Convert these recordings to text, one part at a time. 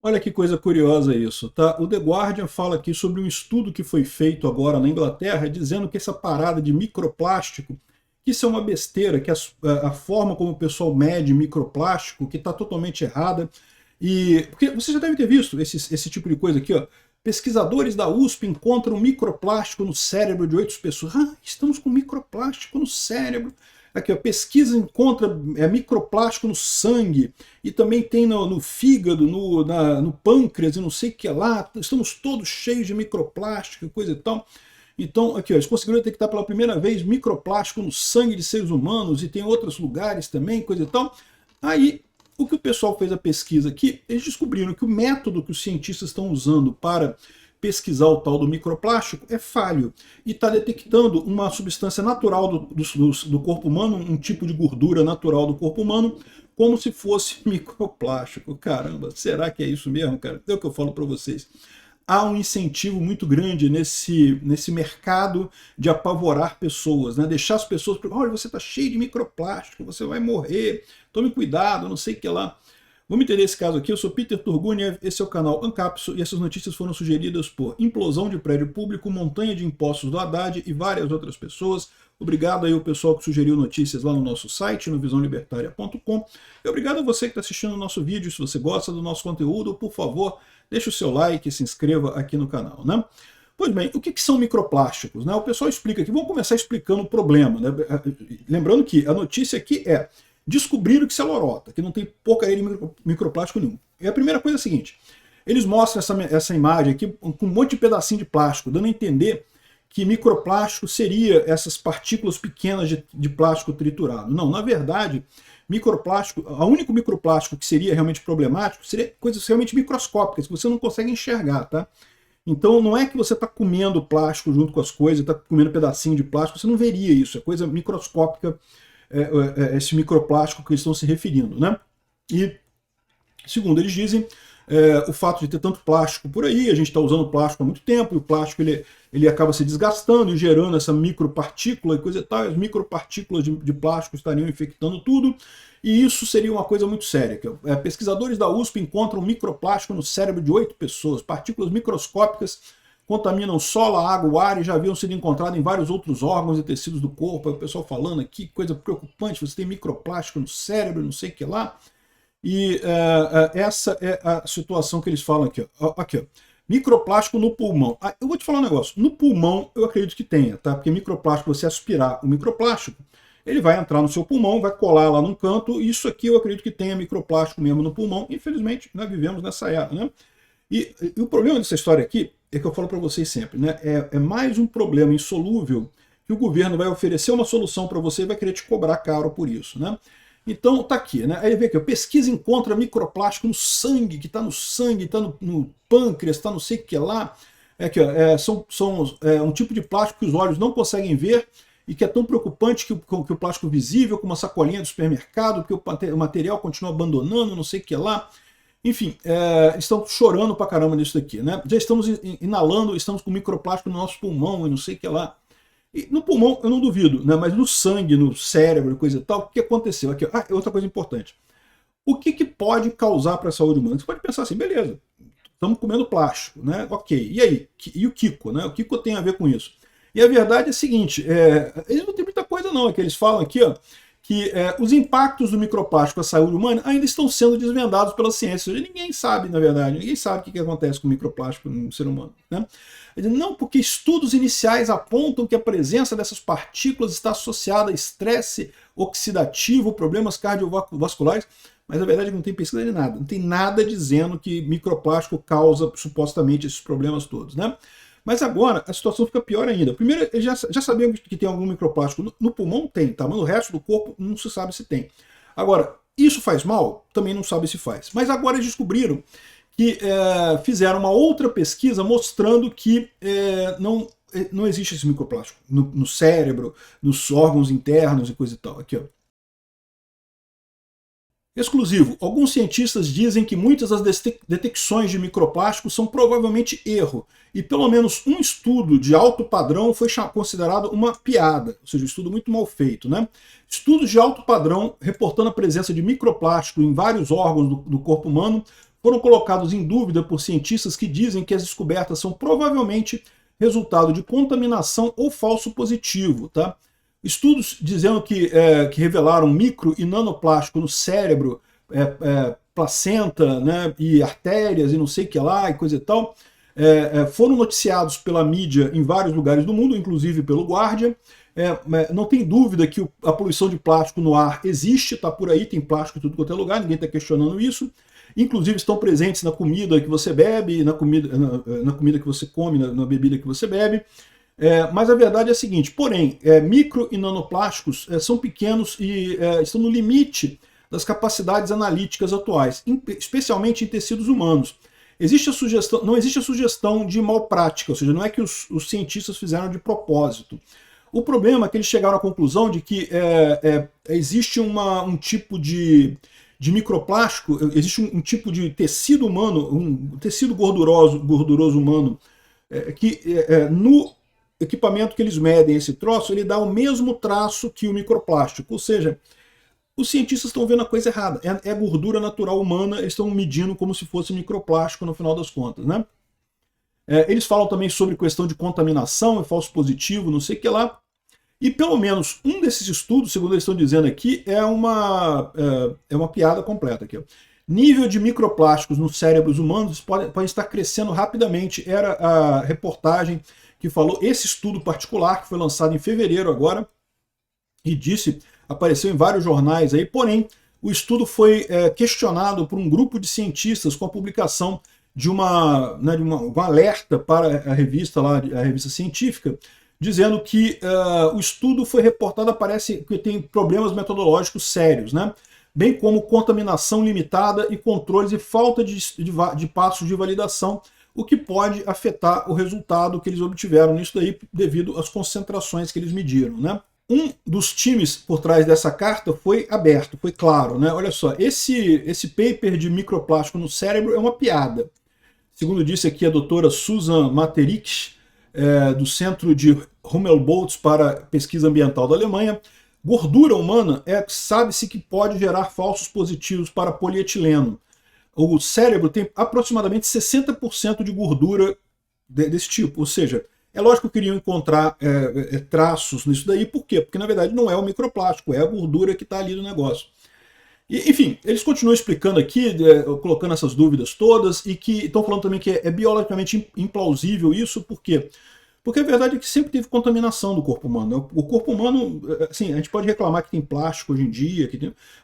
Olha que coisa curiosa isso, tá? O The Guardian fala aqui sobre um estudo que foi feito agora na Inglaterra, dizendo que essa parada de microplástico, que isso é uma besteira, que a forma como o pessoal mede microplástico, que está totalmente errada. E porque você já deve ter visto esse tipo de coisa aqui, ó. Pesquisadores da USP encontram microplástico no cérebro de 8 pessoas. Ah, estamos com microplástico no cérebro. Aqui, a pesquisa encontra microplástico no sangue e também tem no fígado, no pâncreas e não sei o que lá. Estamos todos cheios de microplástico e coisa e tal. Então, aqui, ó, eles conseguiram detectar pela primeira vez microplástico no sangue de seres humanos e tem outros lugares também, coisa e tal. Aí, o que o pessoal fez a pesquisa aqui, eles descobriram que o método que os cientistas estão usando para pesquisar o tal do microplástico é falho e está detectando uma substância natural do corpo humano, um tipo de gordura natural do corpo humano, como se fosse microplástico. Caramba, será que é isso mesmo, cara? É o que eu falo para vocês. Há um incentivo muito grande nesse mercado de apavorar pessoas, né? Deixar as pessoas, olha, você está cheio de microplástico, você vai morrer, tome cuidado, não sei o que lá. Vamos entender esse caso aqui. Eu sou Peter Turguniev, esse é o canal Ancapso e essas notícias foram sugeridas por implosão de prédio público, montanha de impostos do Haddad e várias outras pessoas. Obrigado aí ao pessoal que sugeriu notícias lá no nosso site, no visãolibertaria.com. E obrigado a você que está assistindo o nosso vídeo. Se você gosta do nosso conteúdo, por favor, deixe o seu like e se inscreva aqui no canal, né? Pois bem, o que são microplásticos, né? O pessoal explica aqui. Vamos começar explicando o problema, né? Lembrando que a notícia aqui é: descobriram que isso é lorota, que não tem porcaria de microplástico nenhum. E a primeira coisa é a seguinte: eles mostram essa imagem aqui com um monte de pedacinho de plástico, dando a entender que microplástico seria essas partículas pequenas de plástico triturado. Não, na verdade, microplástico, o único microplástico que seria realmente problemático seria coisas realmente microscópicas, que você não consegue enxergar, tá? Então não é que você está comendo plástico junto com as coisas, está comendo pedacinho de plástico, você não veria isso, é coisa microscópica, esse microplástico que eles estão se referindo, né? E, segundo eles dizem, o fato de ter tanto plástico por aí, a gente está usando plástico há muito tempo, e o plástico ele acaba se desgastando e gerando essa micropartícula e coisa e tal, as micropartículas de plástico estariam infectando tudo, e isso seria uma coisa muito séria. Pesquisadores da USP encontram microplástico no cérebro de 8 pessoas, partículas microscópicas contaminam solo, água, o ar e já haviam sido encontrados em vários outros órgãos e tecidos do corpo. Aí o pessoal falando aqui, coisa preocupante, você tem microplástico no cérebro, não sei o que lá. E essa é a situação que eles falam aqui. Aqui, ó. Microplástico no pulmão. Eu vou te falar um negócio. No pulmão eu acredito que tenha, tá? Porque microplástico, você aspirar o microplástico, ele vai entrar no seu pulmão, vai colar lá num canto, e isso aqui eu acredito que tenha microplástico mesmo no pulmão. Infelizmente, nós vivemos nessa era, né? E o problema dessa história aqui é que eu falo para vocês sempre, né? É mais um problema insolúvel que o governo vai oferecer uma solução para você e vai querer te cobrar caro por isso, né? Então tá aqui, né? Aí vê aqui, pesquisa encontra microplástico no sangue, que está no sangue, está no pâncreas, está não sei o que lá. Aqui, ó, um tipo de plástico que os olhos não conseguem ver e que é tão preocupante que o plástico visível, como uma sacolinha do supermercado, porque o material continua abandonando, não sei o que lá. Enfim, estão chorando pra caramba nisso daqui, né? Já estamos inalando, estamos com microplástico no nosso pulmão e não sei o que lá. E no pulmão eu não duvido, né? Mas no sangue, no cérebro, coisa e tal, o que aconteceu? Aqui, outra coisa importante. O que pode causar para a saúde humana? Você pode pensar assim, beleza, estamos comendo plástico, né? Ok, e aí? E o Kiko, né? O Kiko tem a ver com isso. E a verdade é a seguinte, eles não tem muita coisa não, é que eles falam aqui, ó, que os impactos do microplástico à saúde humana ainda estão sendo desvendados pela ciência. Ninguém sabe, na verdade, ninguém sabe o que acontece com o microplástico no ser humano, né? Não, porque estudos iniciais apontam que a presença dessas partículas está associada a estresse oxidativo, problemas cardiovasculares, mas na verdade não tem pesquisa de nada. Não tem nada dizendo que microplástico causa supostamente esses problemas todos, né? Mas agora a situação fica pior ainda. Primeiro, eles já sabiam que tem algum microplástico no pulmão, tem, tá? Mas no resto do corpo não se sabe se tem. Agora, isso faz mal? Também não sabe se faz. Mas agora eles descobriram que fizeram uma outra pesquisa mostrando que não existe esse microplástico no cérebro, nos órgãos internos e coisa e tal. Aqui, ó. Exclusivo. Alguns cientistas dizem que muitas das detecções de microplástico são provavelmente erro, e pelo menos um estudo de alto padrão foi considerado uma piada, ou seja, um estudo muito mal feito, né? Estudos de alto padrão reportando a presença de microplástico em vários órgãos do corpo humano foram colocados em dúvida por cientistas que dizem que as descobertas são provavelmente resultado de contaminação ou falso positivo, tá? Estudos dizendo que revelaram micro e nanoplástico no cérebro, placenta, né, e artérias e não sei o que lá e coisa e tal, foram noticiados pela mídia em vários lugares do mundo, inclusive pelo Guardian. Não tem dúvida que a poluição de plástico no ar existe, está por aí, tem plástico em tudo quanto é lugar, ninguém está questionando isso. Inclusive estão presentes na comida que você bebe, na comida que você come, na bebida que você bebe. Mas a verdade é a seguinte, porém, micro e nanoplásticos são pequenos e estão no limite das capacidades analíticas atuais, especialmente em tecidos humanos. Não existe a sugestão de malprática, ou seja, não é que os cientistas fizeram de propósito. O problema é que eles chegaram à conclusão de que existe um tipo de microplástico, existe um tipo de tecido humano, um tecido gorduroso humano, que no equipamento que eles medem esse troço, ele dá o mesmo traço que o microplástico, ou seja, os cientistas estão vendo a coisa errada. É gordura natural humana, eles estão medindo como se fosse microplástico no final das contas, né? Eles falam também sobre questão de contaminação, falso positivo, não sei o que lá. E pelo menos um desses estudos, segundo eles estão dizendo aqui, é uma piada completa aqui. Nível de microplásticos nos cérebros humanos pode estar crescendo rapidamente. Era a reportagem que falou esse estudo particular, que foi lançado em fevereiro agora, e apareceu em vários jornais aí, porém, o estudo foi questionado por um grupo de cientistas com a publicação de um alerta para a revista científica, dizendo que o estudo foi reportado, parece que tem problemas metodológicos sérios, né? Bem como contaminação limitada e controles e falta de passos de validação, o que pode afetar o resultado que eles obtiveram nisso daí devido às concentrações que eles mediram, né? Um dos times por trás dessa carta foi aberto, foi claro, né? Olha só, esse paper de microplástico no cérebro é uma piada. Segundo disse aqui a doutora Susan Materik, do Centro de Humboldt para Pesquisa Ambiental da Alemanha, gordura humana sabe-se que pode gerar falsos positivos para polietileno. O cérebro tem aproximadamente 60% de gordura desse tipo, ou seja, é lógico que queriam encontrar traços nisso daí, por quê? Porque na verdade não é o microplástico, é a gordura que está ali no negócio. E, enfim, eles continuam explicando aqui, colocando essas dúvidas todas, e que estão falando também que é biologicamente implausível isso, por quê? Porque a verdade é que sempre teve contaminação do corpo humano. O corpo humano, assim, a gente pode reclamar que tem plástico hoje em dia,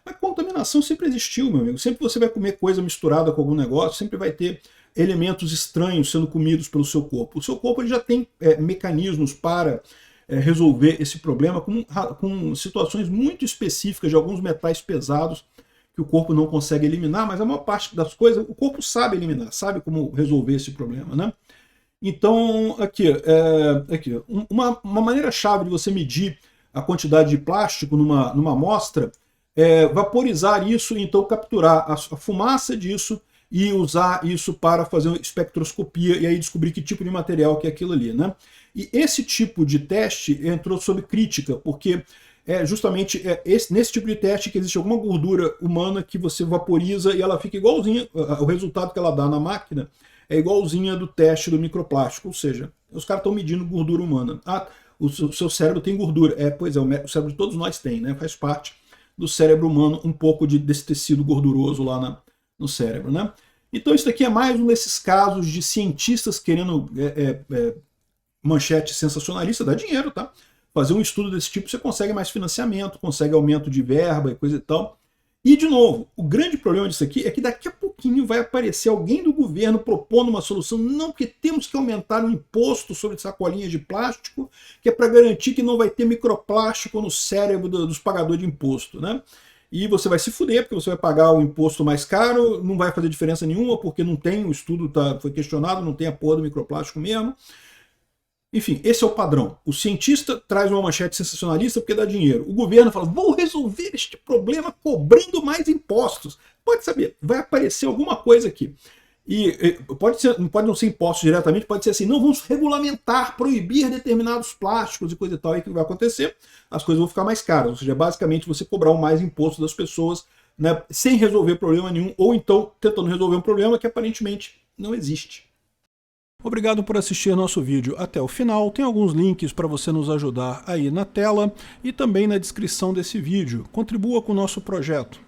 mas contaminação sempre existiu, meu amigo. Sempre você vai comer coisa misturada com algum negócio, sempre vai ter elementos estranhos sendo comidos pelo seu corpo. O seu corpo ele já tem mecanismos para resolver esse problema com situações muito específicas de alguns metais pesados que o corpo não consegue eliminar, mas a maior parte das coisas o corpo sabe eliminar, sabe como resolver esse problema, né? Então, aqui uma maneira-chave de você medir a quantidade de plástico numa amostra é vaporizar isso e então capturar a fumaça disso e usar isso para fazer uma espectroscopia e aí descobrir que tipo de material que é aquilo ali, né? E esse tipo de teste entrou sob crítica, porque justamente nesse tipo de teste que existe alguma gordura humana que você vaporiza e ela fica igualzinha, o resultado que ela dá na máquina é igualzinha do teste do microplástico, ou seja, os caras estão medindo gordura humana. Ah, o seu cérebro tem gordura. Pois é, o cérebro de todos nós tem, né? Faz parte do cérebro humano um pouco desse tecido gorduroso lá no cérebro, né? Então isso daqui é mais um desses casos de cientistas querendo manchete sensacionalista, dá dinheiro, tá? Fazer um estudo desse tipo você consegue mais financiamento, consegue aumento de verba e coisa e tal. E, de novo, o grande problema disso aqui é que daqui a pouquinho vai aparecer alguém do governo propondo uma solução. Não, porque temos que aumentar o imposto sobre sacolinhas de plástico, que é para garantir que não vai ter microplástico no cérebro dos pagadores de imposto, né? E você vai se fuder, porque você vai pagar o imposto mais caro, não vai fazer diferença nenhuma, porque não tem, o estudo foi questionado, não tem a porra do microplástico mesmo. Enfim, esse é o padrão. O cientista traz uma manchete sensacionalista porque dá dinheiro. O governo fala, vou resolver este problema cobrando mais impostos. Pode saber, vai aparecer alguma coisa aqui. E pode não ser impostos diretamente, pode ser assim, não, vamos regulamentar, proibir determinados plásticos e coisa e tal. E o que vai acontecer? As coisas vão ficar mais caras. Ou seja, basicamente você cobrar o mais imposto das pessoas né, sem resolver problema nenhum, ou então tentando resolver um problema que aparentemente não existe. Obrigado por assistir nosso vídeo até o final. Tem alguns links para você nos ajudar aí na tela e também na descrição desse vídeo. Contribua com o nosso projeto.